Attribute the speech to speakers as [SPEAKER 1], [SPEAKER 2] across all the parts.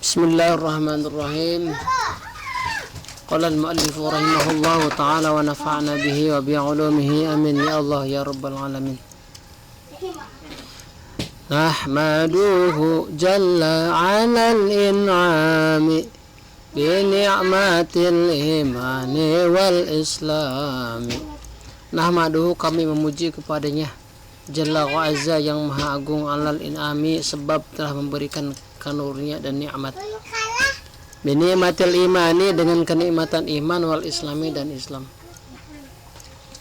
[SPEAKER 1] Bismillahirrahmanirrahim. Qala al-muallif rahimahullahu ta'ala wa nafa'na bihi wa bi'ulumihi amin ya Allah ya rabbal alamin. Nahmaduhu jalla 'alal in'ami bi ni'matil imani wal islami. Nahmaduhu, kami memuji kepadanya, Jalla wa Azza yang maha agung, 'alal in'ami sebab telah memberikan karunia dan nikmat, binikmatil imani dengan kenikmatan iman, wal islami dan Islam.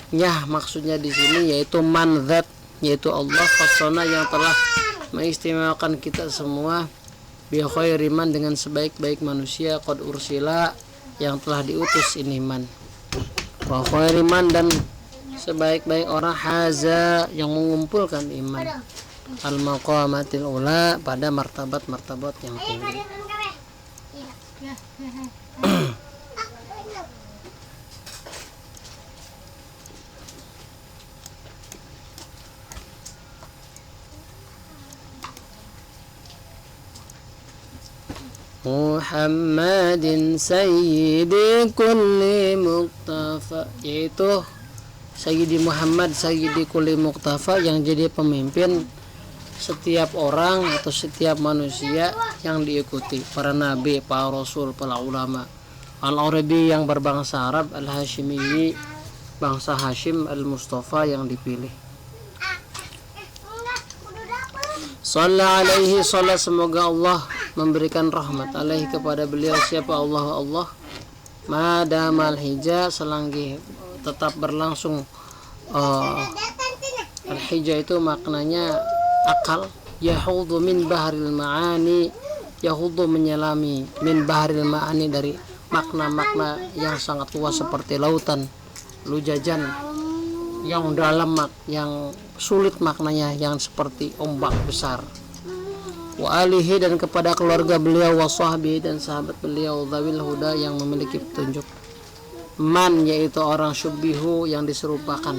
[SPEAKER 1] Ya, maksudnya di sini yaitu manzat, yaitu Allah khasana yang telah mengistimewakan kita semua, bi khairi man dengan sebaik-baik manusia, qad ursila yang telah diutus ini man, wa khairi man dan sebaik-baik orang, haza yang mengumpulkan iman, al maqamatil ula pada martabat-martabat yang tinggi. Muhammadin sayyidi kulli muqtafa, yaitu Sayyidi Muhammad sayyidi kulli muqtafa yang jadi pemimpin setiap orang atau setiap manusia yang diikuti, para nabi, para rasul, para ulama. Al-Arabi yang berbangsa Arab, Al-Hashimi bangsa Hashim, Al-Mustafa yang dipilih. Shalla alaihi, salat semoga Allah memberikan rahmat alaihi kepada beliau, siapa Allah madamal hija selanggi tetap berlangsung. Al-hija itu maknanya akal, yahudu min bahril ma'ani, yahudu menyelami, min bahril ma'ani dari makna-makna yang sangat luas seperti lautan, lujajan yang dalam, yang sulit maknanya, yang seperti ombak besar. Wa alihi dan kepada keluarga beliau, wa sahbihi dan sahabat beliau, dzawil huda yang memiliki petunjuk. Man yaitu orang, syubihu yang diserupakan,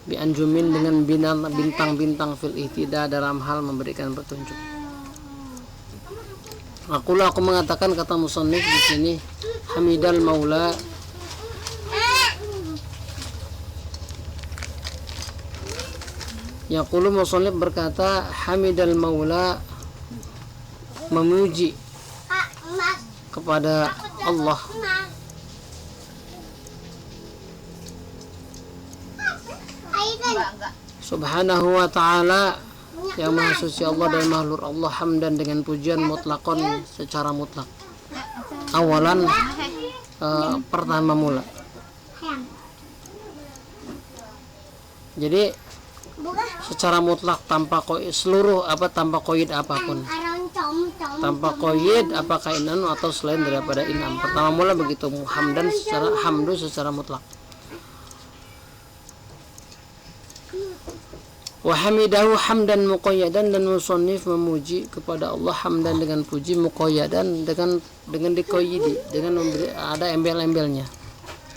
[SPEAKER 1] bi anjumin dengan bintang-bintang, fil ihtida dalam hal memberikan petunjuk. Aku mengatakan, kata musannif di sini, hamidal maula, yaqulu musannif berkata, hamidal maula memuji kepada Allah subhanahu wa ta'ala yang maha suci Allah dan mahlur Allah, hamdan dengan pujian mutlakon secara mutlak. Awalan pertama mula. Jadi secara mutlak tanpa seluruh tanpa koid apapun, tanpa koid apakah inan atau selain daripada inam. Pertama mula begitu, hamdan secara hamdu secara mutlak. Wa hamidahu hamdan muqayyadan, dan musannif memuji kepada Allah hamdan dengan puji, muqayyadan dengan dikoyidi, dengan memberi ada embel-embelnya,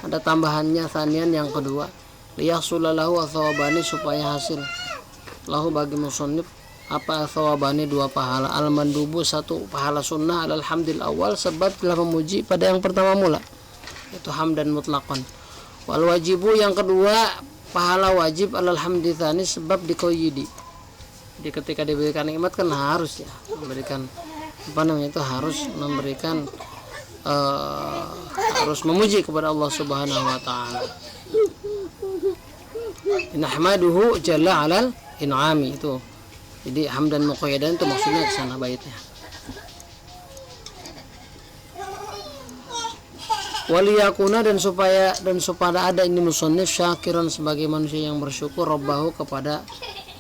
[SPEAKER 1] ada tambahannya, sanian yang kedua, liyahsulalahu athawabani supaya hasil lahu bagi musannif apa athawabani dua pahala, al mandubu satu pahala sunnah, alal hamdil awal sebab telah memuji pada yang pertama mula, itu hamdan mutlaqan, wal wajibu yang kedua pahala wajib, alal hamditsani sebab dikoyidi. Jadi ketika diberikan nikmat kan harus ya memberikan itu harus memberikan harus memuji kepada Allah Subhanahu wa taala. Nahmaduhu jalla alal in'ami itu. Jadi hamdan muqayyadan itu maksudnya ke sana baitnya. Waliyakuna dan supaya ada ini musannif syakiran sebagai manusia yang bersyukur, rabbahu kepada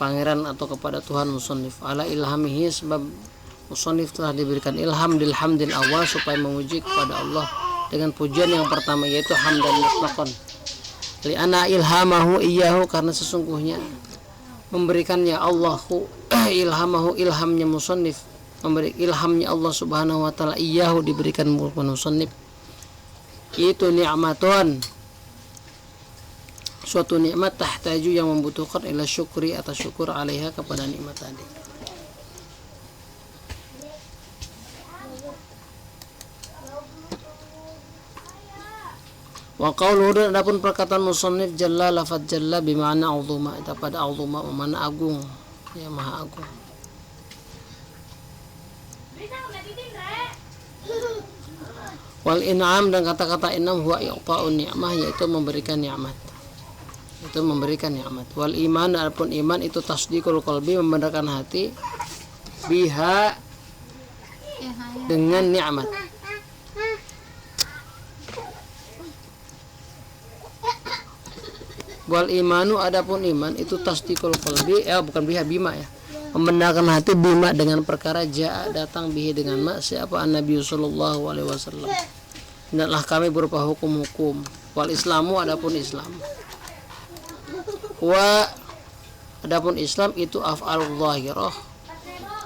[SPEAKER 1] pangeran atau kepada Tuhan musannif, ala ilhamihi sebab musannif telah diberikan ilham dil hamdil awal supaya memuji kepada Allah dengan pujian yang pertama yaitu hamdan mutlaqan, li ana ilhamahu iyyahu karena sesungguhnya memberikannya Allahu ilhamahu ilhamnya musannif, memberi ilhamnya Allah Subhanahu wa taala iyyahu diberikan musannif, itu nikmatun suatu nikmat, tahtaju yang membutuhkan ila syukri atas syukur alaiha kepada nikmat tadi. Wa qauluhu, dan adapun perkataan musannif jalla lafaz jalla bima'na azuma, itu pada azuma bermakna agung, ya maha agung. Wal in'am, dan kata-kata in'am huwa i'ta'un ni'mah, yaitu memberikan nikmat. Itu memberikan nikmat. Wal iman, adapun iman itu tasdiqul qalbi, membenarkan hati, biha, dengan nikmat. Wal imanu, adapun iman itu tasdiqul qalbi, bukan biha, bima ya, membenarkan hati, bima, dengan perkara jaa, datang, bihi, dengan ma, siapa an-nabi sallallahu alaihi wasallam. Hendaklah kami berupa hukum-hukum. Wal islamu, adapun Islam, wa, adapun Islam itu af'al zahirah,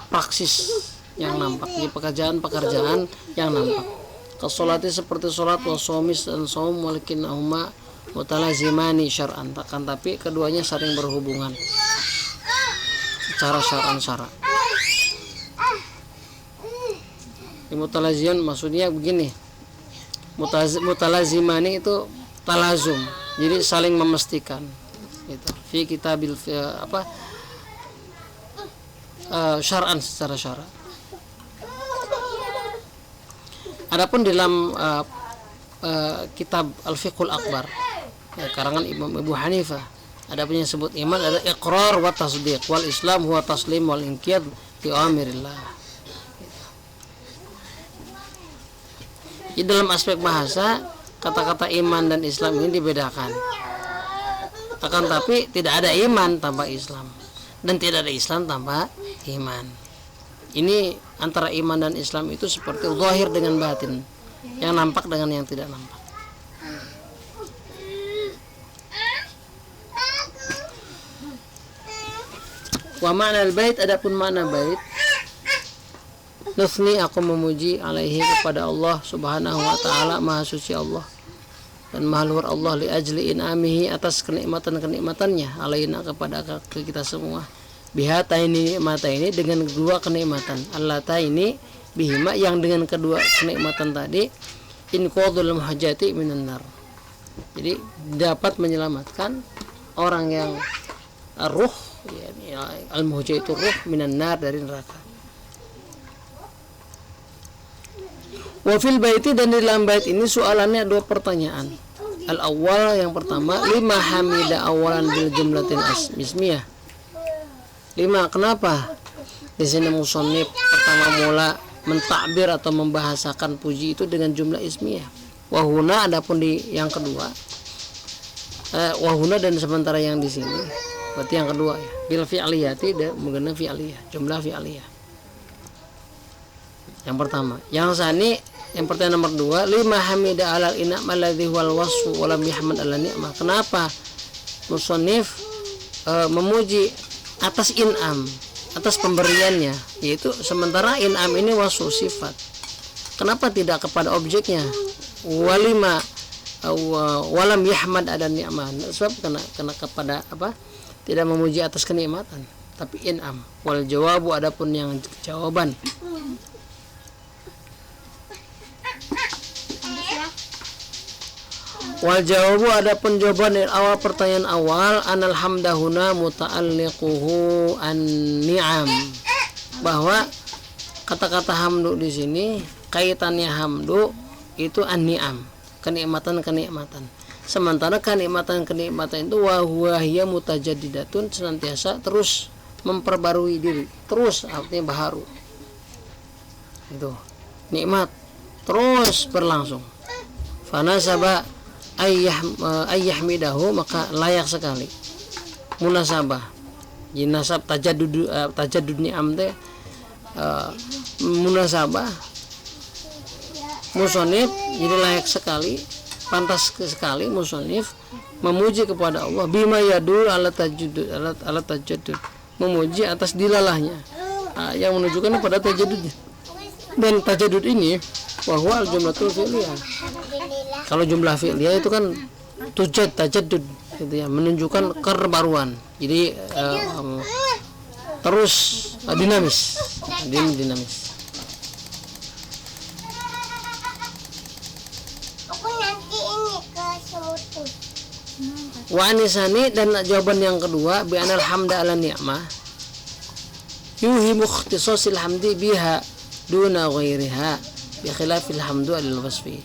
[SPEAKER 1] praksis yang nampak, jadi pekerjaan yang nampak. Kesolati, seperti solat, wa somis, dan saum, walakinnahuma mutalazimani syar'an, tapi keduanya saling berhubungan secara syar'an. Mutalaziman maksudnya begini, mutalazimani itu talazum, jadi saling memastikan gitu. Fi kitabil syar'an, secara syara'. Adapun dalam kitab Al-Fiqhul Akbar, karangan Imam Abu Hanifah, ada punya sebut iman ada iqrar wa tasdiq, wal islam huwa taslim wal inqiyad bi amirillah. Di dalam aspek bahasa, kata-kata iman dan Islam ini dibedakan. Akan tapi tidak ada iman tanpa Islam, dan tidak ada Islam tanpa iman. Ini antara iman dan Islam itu seperti zahir dengan batin, yang nampak dengan yang tidak nampak. Wa ma'na al-bait, adapun makna bait, nusni, aku memuji, alaihi, kepada Allah subhanahu wa ta'ala, maha suci Allah dan maha luhur Allah, li ajli in'amihi, atas kenikmatan-kenikmatannya, alaina, kepada kita semua, bihataini nikmataini, dengan kedua kenikmatan, allataini bihima, yang dengan kedua kenikmatan tadi, inqadul muhajjati minan nar, jadi dapat menyelamatkan orang yang ruh, ya, al-muhajjah itu ruh, minan nar, dari neraka. Wa fil baiti, dan di dalam bait ini soalannya dua pertanyaan. Al-awwal, yang pertama, lima hamida awalan bil jumlatil ismiyah. Lima, kenapa di sini musannif pertama mula mentakbir atau membahasakan puji itu dengan jumlah ismiyah. Wahuna, adapun di yang kedua, wahuna, dan sementara yang di sini, berarti yang kedua ya, bil fi'liyati, dan menggunakan fi'liyah, jumlah fi'liyah. Yang pertama. Yang sani, yang pertanyaan nomor 2, lima hamida alal in'am alladhi wal wasfu wa lam yahmad ala ni'mah. Kenapa musannif memuji atas in'am, atas pemberiannya, yaitu sementara in'am ini wasfu, sifat. Kenapa tidak kepada objeknya? Walima walam yahmad ada ni'mah. Sebab kena kepada apa? Tidak memuji atas kenikmatan, tapi in'am. Wal jawabu, adapun yang jawaban, wal jawabu, adapun jawaban dari awal pertanyaan awal, anal hamdahuna muta'alliquhu an ni'am, bahwa kata-kata hamdu di sini kaitannya hamdu itu an ni'am, kenikmatan-kenikmatan. Sementara kenikmatan-kenikmatan itu wahiyya mutajaddidatun, senantiasa terus memperbarui diri, terus artinya baharu. Itu nikmat terus berlangsung. Fanasaba ayyahmidahu, maka layak sekali munasabah, jinasab tajaddud ni'am teh, munasabah musannif, jadi layak sekali, pantas sekali musannif memuji kepada Allah bima yadul ala tajaddud, memuji atas dilalahnya, yang menunjukkan kepada tajaddudnya. Dan tajaddud ini bahwa al-jumlatul fi'liyah, kalau jumlah fi'liyah itu kan tajaddud gitu ya, menunjukkan kebaruan, jadi terus dinamis.
[SPEAKER 2] Aku nanti ini ke
[SPEAKER 1] Wa anisani, dan jawaban yang kedua, bi anal hamda ala ni'mah yuhimu ikhtisasil hamdi biha duna ghairiha bi khilafil hamdu alil wasfi.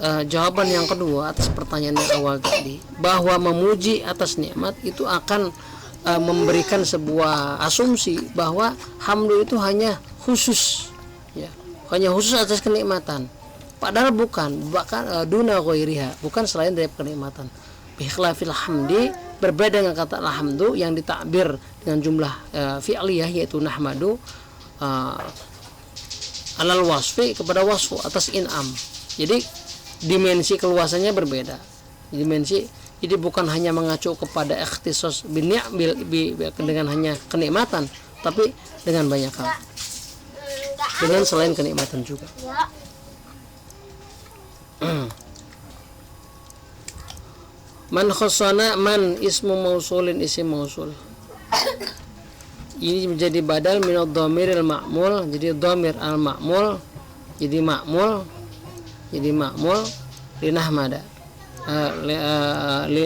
[SPEAKER 1] Jawaban yang kedua atas pertanyaan yang awal tadi, bahwa memuji atas nikmat itu akan memberikan sebuah asumsi bahwa hamdu itu hanya khusus, ya, hanya khusus atas kenikmatan. Padahal bukan, bahkan duna ghairiha, bukan selain dari kenikmatan. Bi khilafil hamdi, berbeda dengan kata alhamdu yang ditakbir dengan jumlah fi'liyah, yaitu nahmadu alal wasfi, kepada wasfu atas in'am. Jadi dimensi keluasannya berbeda. Jadi bukan hanya mengacu kepada ikhtisas dengan hanya kenikmatan, tapi dengan banyak hal, dengan selain kenikmatan juga. Man khassana, man ismu mausulin, isim mausul. Ini menjadi badal min ad-dhamiril ma'mul, jadi dhamir al-ma'mul jadi ma'mul linahmada,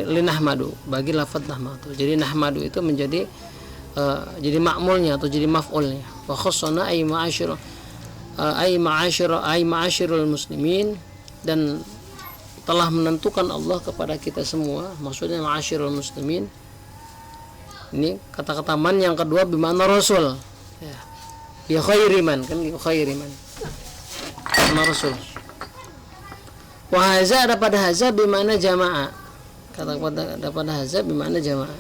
[SPEAKER 1] linahmadu, bagi lafaz nahmadu. Jadi nahmadu itu menjadi jadi ma'mulnya atau jadi maf'ulnya. Wa khassana ay ma'asyirul muslimin, dan telah menentukan Allah kepada kita semua, maksudnya ma'asyirul muslimin. Ini kata-kata man yang kedua bimana rasul, ya, bi khairi man, kan khairi man rasul. Wa haza, ada pada haza bimana jamaah, kata ada pada haza bimana jamaah.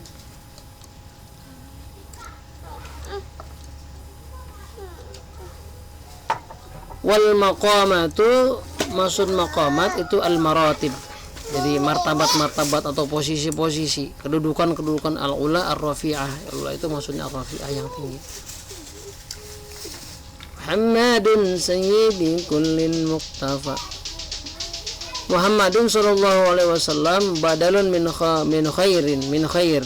[SPEAKER 1] Wal maqamatu, maksud maqamat itu al maratib, jadi martabat-martabat atau posisi-posisi, kedudukan al-ula ar-rafi'ah. Al-ula itu maksudnya ar-rafi'ah, yang tinggi. Muhammadun sayyidi kullin muqtafa, Muhammadun sallallahu alaihi wasallam badalun min khairin, min khair,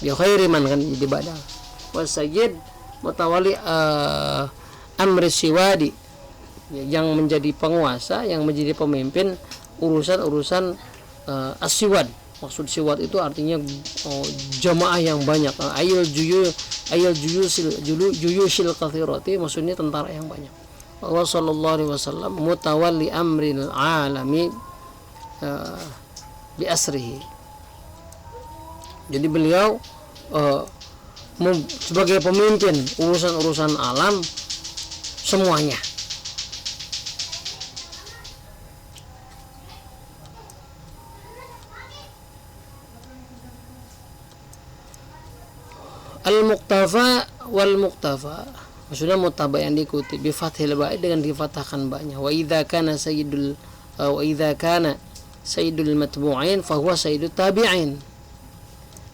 [SPEAKER 1] bi khairi man, kan jadi badal. Wa sayyid mutawali amri siwadi, yang menjadi penguasa, yang menjadi pemimpin urusan as-siwad. Maksud siwad itu artinya jamaah yang banyak. Juyushil kathirati, maksudnya tentara yang banyak. Wa sallallahu alaihi wasallam mutawalli amril alami bi asrihi. Jadi beliau sebagai pemimpin urusan-urusan alam semuanya. Al-muqtafa wal muqtafa, maksudnya muttaba yang diikuti, bi fathil ba'i, dengan difathahkan ba'nya. Wa idza kana sayyidul matbu'in fa huwa sayyidut tabi'in.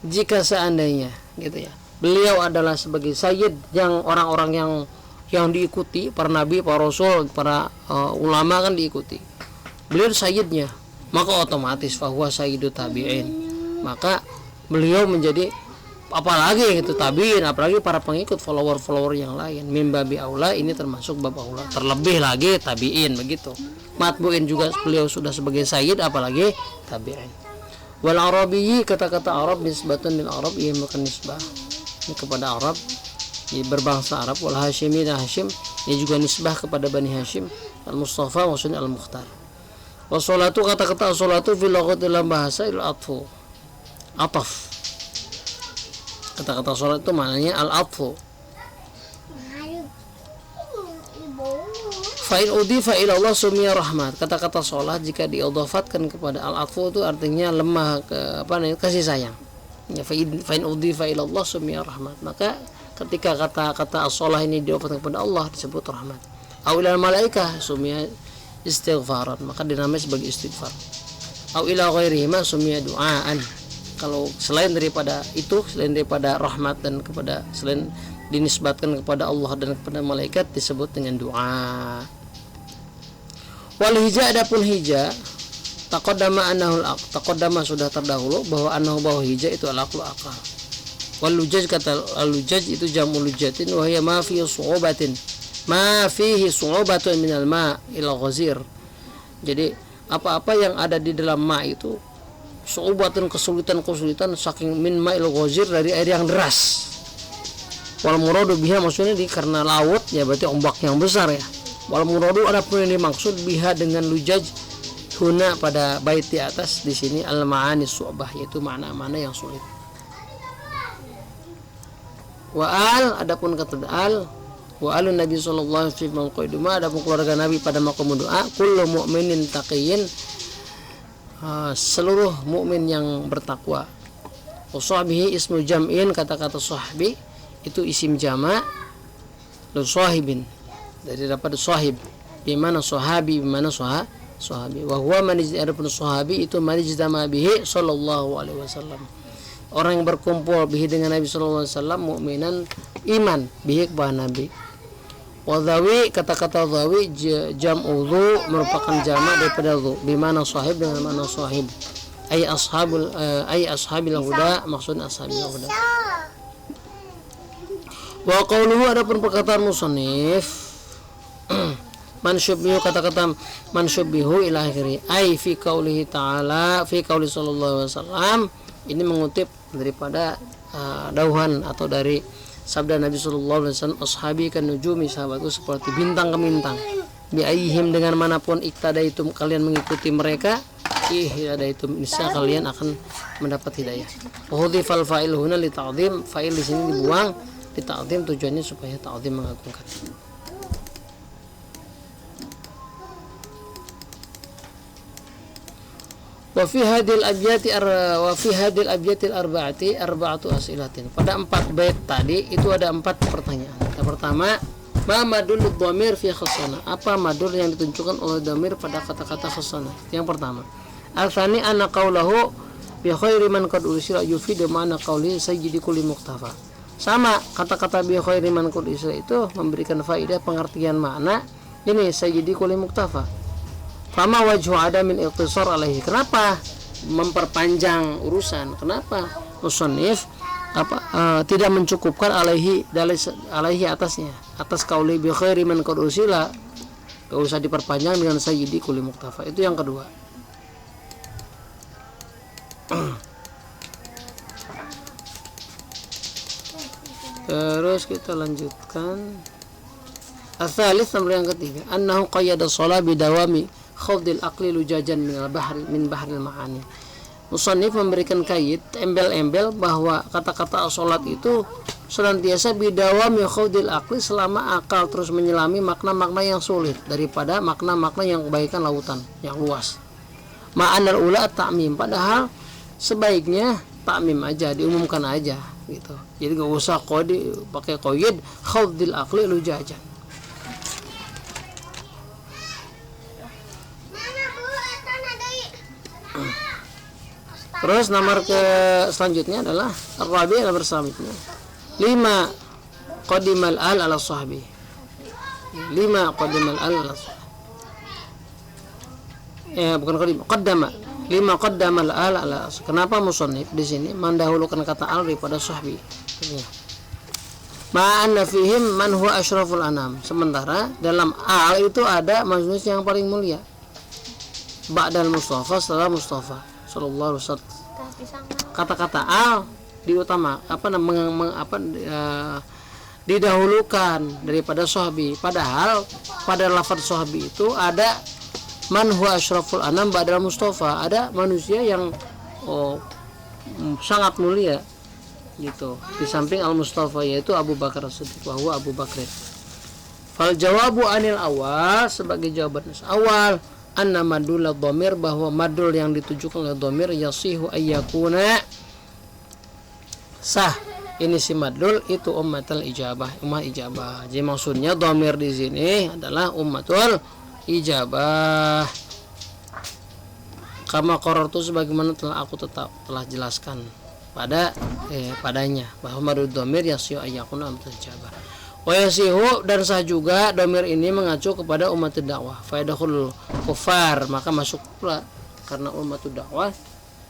[SPEAKER 1] Jika seandainya, gitu ya, beliau adalah sebagai sayyid, yang orang-orang yang diikuti, para nabi, para rasul, para ulama kan diikuti. Beliau sayyidnya, maka otomatis fa huwa sayyidut tabi'in. Maka beliau menjadi, apalagi itu tabiin, apalagi para pengikut, follower yang lain, mimbabi aula, ini termasuk bab aula, terlebih lagi tabiin, begitu. Matbuin juga beliau sudah sebagai sayyid, apalagi tabiin. Wal arabiyyi, kata-kata Arab nisbatun lil Arab, ia makan nisbah ini kepada Arab, ini berbangsa Arab. Wal Hashimi, dan Hashim ini juga nisbah kepada Bani Hashim. Al Mustafa maksudnya Al Mukhtar. Wassolatu, kata-kata sholatu fil lughat, dalam bahasa il atfu, ataf. Kata-kata sholat itu maknanya al-atfu. Fa'il udifa ila Allah sumia rahmat. Kata-kata sholat jika diidhafatkan kepada al-atfu itu artinya lemah, kasih sayang. Ya, fa'in udifa ila Allah sumia rahmat. Maka ketika kata-kata as-sholah ini diidhafatkan kepada Allah disebut rahmat. Au ila malaikah sumia istighfaran, maka dinamai sebagai istighfar. Au ila ghairihima sumia du'aan. Kalau selain daripada itu, selain daripada rahmat dan kepada selain dinisbatkan kepada Allah dan kepada malaikat, disebut dengan doa. Wal hija, adapun hija, taqaddama annahu al-aql, taqaddama sudah terdahulu bahwa annahu, bahwa hija itu al-aqlu, akal. Wal lujaj, kata al-lujaj itu jamu lujatin, wa hiya ma fihi su'ubatin, ma fihi su'ubatun minal ma ila ghazir. Jadi apa-apa yang ada di dalam ma itu su'ubatan, kesulitan saking min ma'il ghazir, dari air yang deras. Wal muradu biha, maksudnya karena laut ya berarti ombak yang besar ya. Wal muradu, adapun yang dimaksud biha dengan lujaj huna pada bait di atas di sini al ma'ani su'bah, yaitu makna-makna yang sulit. Wa al, adapun kata al, wa alun Nabi sallallahu alaihi wasallam, adapun keluarga Nabi pada maqam doa, kullu mu'minin taqiyyin, seluruh mukmin yang bertakwa. Wa sahbihi ismu jam'in, kata-kata sahbi itu isim jama' lu sahibin, dari dapat sahib, di mana sahabi, di mana sahabi. Wa huwa man adapun sahabi itu man ijtama bihi sallallahu alaihi wasallam, orang yang berkumpul bihi dengan Nabi sallallahu alaihi wasallam, mukminan iman bihi kepada Nabi. Wa dhawi, kata-kata dhawi jam'u dhu, merupakan jamak daripada dhu, di mana sahib dengan mana sahib, ay ashabil huda, maksudnya ashabil huda. Wa qawluhu, adapun perkataan musannif mansyubbihu, kata-kata mansyubbihu ila akhiri, ay fi qaulihi ta'ala, fi qauli sallallahu alaihi wasallam, ini mengutip daripada dauhan atau dari sabda Nabi sallallahu alaihi wasallam, ashabi kan nujumi, sahabatku seperti bintang ke bintang, bi ayyihim, dengan manapun iktadaitum, kalian mengikuti mereka, ihtadaitum, niscaya kalian akan mendapat hidayah. Wa hudhifal fa'il huna li ta'dhim, fa'il di sini dibuang di ta'dhim, tujuannya supaya ta'dhim mengagungkan. Wa fi hadil abyati arba'ati arba'atu as'ilatin. Pada 4 bait tadi itu ada 4 pertanyaan. Yang pertama, ma madul dhamir fi khassana, apa madul yang ditunjukkan oleh dhamir pada kata-kata khassana. Yang pertama. Al-thani anna qawlahu bi khairi man qad ursila yufidu ma'na qawli sayyidi kulli muqtafa. Sama, kata-kata bi khairi man qad ursila itu memberikan faedah pengertian makna ini sayyidi kulli muqtafa. Fama wajhu adamin iqtisar alaihi, kenapa memperpanjang urusan, kenapa musannif tidak mencukupkan alaihi atasnya, atas qauli bi khairi man qad ursila, enggak usah diperpanjang dengan sayyidi kulli muqtafa. Itu yang kedua. Terus kita lanjutkan. Al-thalits, nomor yang ketiga, annahu qayyada shalah bidawami khawdil aqli lujajan min bahril ma'ani. Musannif memberikan kait, embel-embel bahwa kata-kata salat itu senantiasa bidawami khawdil aqli, selama akal terus menyelami makna-makna yang sulit daripada makna-makna yang kebaikan lautan yang luas. Ma'anal ula ta'mim, padahal sebaiknya ta'mim aja, diumumkan aja gitu. Jadi gak usah pakai qaid khawdil aqli lujajan. Terus nomor selanjutnya adalah Ar-Rabi' nomor selanjutnya 5 qadimal al ala sahbi, 5 qadimal al ala sahbi, bukan qaddama 5 qaddamal al ala. Kenapa musannif di sini mendahulukan kata al daripada sahbi? Ma'anna fihim man huwa asyraful anam, sementara dalam al itu ada manusia yang paling mulia, ba'dal Mustafa, setelah Mustafa sallallahu alaihi wasallam. Kata-kata al diutama didahulukan daripada sahabi, padahal pada lafaz sahabi itu ada man huwa asyraful anam ba'dal Mustafa, ada manusia yang sangat mulia gitu di samping al Mustafa, yaitu Abu Bakar As-Siddiq, wa huwa Abu Bakr. Fal jawabu anil awal, sebagai jawaban awal, anna madul dhamir, bahwa madul yang ditujukan oleh dhamir yasihu ayyakuna, sah ini si madul itu ummatul ijabah, ummah ijabah. Jadi maksudnya dhamir di sini adalah ummatul ijabah. Kama qarartu, sebagaimana telah aku telah jelaskan padanya, bahwa madul dhamir yasihu ayyakuna ummatul ijabah. Wa yasihu, dan sah juga dhamir ini mengacu kepada umatud dakwah. Faidahul kufar, maka masuk pula karena umatud dakwah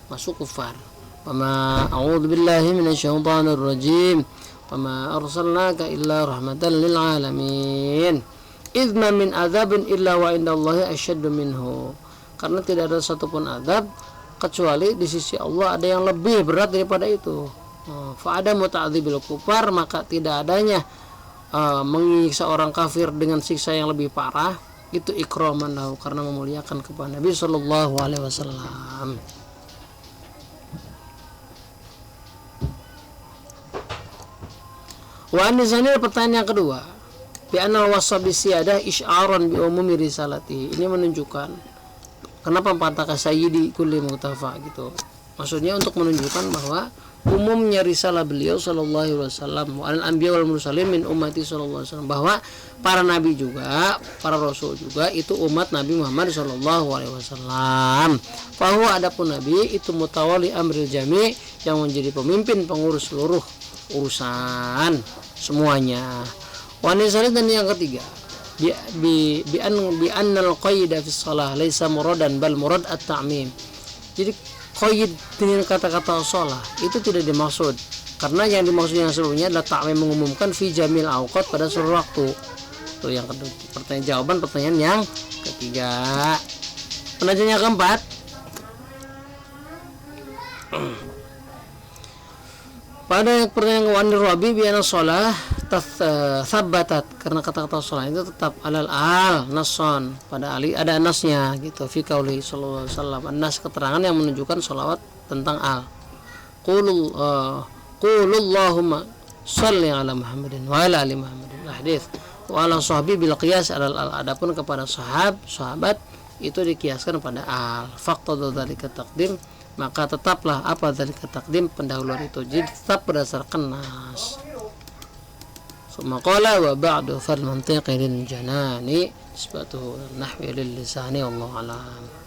[SPEAKER 1] masuk kufar. Wa ma a'udzu billahi minasyaitonir rajim. Wa ma arsalnaka illa rahmatan lil alamin. Idma min adzabin illa wa indallahi asyaddu minhu. Karena tidak ada satupun azab kecuali di sisi Allah ada yang lebih berat daripada itu. Fa'adamu ta'dzibil kufar, maka tidak adanya menyiksa orang kafir dengan siksa yang lebih parah, itu ikraman lahu, karena memuliakan kepada Nabi sallallahu alaihi wasallam. Wa anisani, pertanyaan yang kedua, bi anal wasabi siyadah isy'aran bi umumi risalati. Ini menunjukkan kenapa pataka sayyidi kulli muqtafa gitu. Maksudnya untuk menunjukkan bahwa umumnya risalah beliau sallallahu alaihi wasallam wa al anbiya wal mursalin min ummati sallallahu alaihi wasallam, bahwa para nabi juga, para rasul juga itu umat Nabi Muhammad sallallahu alaihi wasallam. Bahwa adapun nabi itu mutawali amril jami, yang menjadi pemimpin pengurus seluruh urusan semuanya. Wanisari, dan yang ketiga bi annal qaida fi shalah laisa muradan bal murad at-ta'mim. Jadi qaid dengan kata-kata shalah itu tidak dimaksud, karena yang dimaksud yang sebelumnya adalah ta'mim, mengumumkan fi jamil awqat, pada seluruh waktu. Itu yang kedua, pertanyaan yang ketiga. Penanya yang keempat, pada pertanyaan wani Rabi biana sholah thabbatat, karena kata-kata sholah itu tetap alal al nason, pada ali ada nasnya gitu, fi qauli sallallahu alaihi wasallam, nas keterangan yang menunjukkan sholawat tentang al. Qulullahumma sholli ala Muhammadin wa ala ali Muhammadin, hadis. Wa ala sahbi bil qiyas alal al, adapun kepada sahabat itu dikiaskan pada al. Faqtadu dzalika taqdim, maka tetaplah apa dari takdim pendahuluan itu, jadi tetap berdasarkan nas. Summa qala wa ba'du fal mantiqi lil janani isbatuhu nahwi lil lisani wallahu alam.